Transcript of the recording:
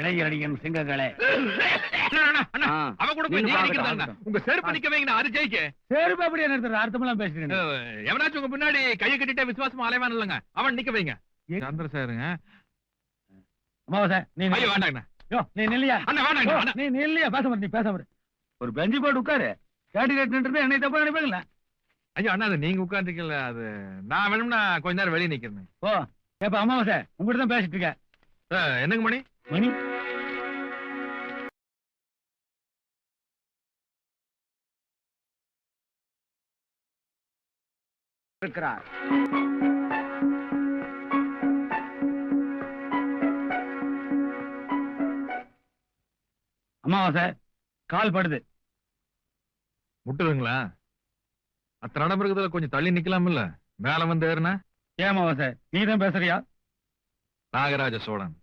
இளைஞரடியின் சிங்கங்களே, அவ கூட போய் நீங்க நிக்கிறதா? உங்க செருப்பு நிக்க வைங்க, அது ஜெயிக்க. செருப்பு அப்படியே நிறுத்துற அர்த்தமெல்லாம் பேசுறீங்க. எவனாச்சும் உங்க பின்னாடி கையை கட்டிட்டே விசுவாசமா அலைவான் இல்லங்க, அவன் நிக்க வைங்க. சந்திரசேகருங்க. அமாவாசை நீ ஐயோ வேண்டாங்கண்ணா. நீ நில்லையா? அண்ணா வேண்டாங்க. நீ நில்லையா? பேசாம நீ பேசாம ஒரு பெஞ்சு போட்டு உட்காரு. கேட்டு கேட்டு என்னை தப்பா நினைப்பீங்களா? ஐயோ அண்ணா, அது நீங்க உட்காந்துருக்கல, அது நான் வேணும்னா கொஞ்ச நேரம் வெளியே நிக்கிறேன். ஓ எப்ப அமாவாசை உங்ககிட்ட தான் பேசிட்டு இருக்க. என்னங்க மணி? மணி இருக்கிறார். அமாவாசை கால் படுது. முட்டுதுங்களா? அத்தனை இடம் இருக்கிறதுல கொஞ்சம் தள்ளி நிக்கலாம் இல்ல? மேல வந்து ஏறுனா? ஏன் அமாவாசை நீ தான் பேசுறியா? நாகராஜ சோழன்.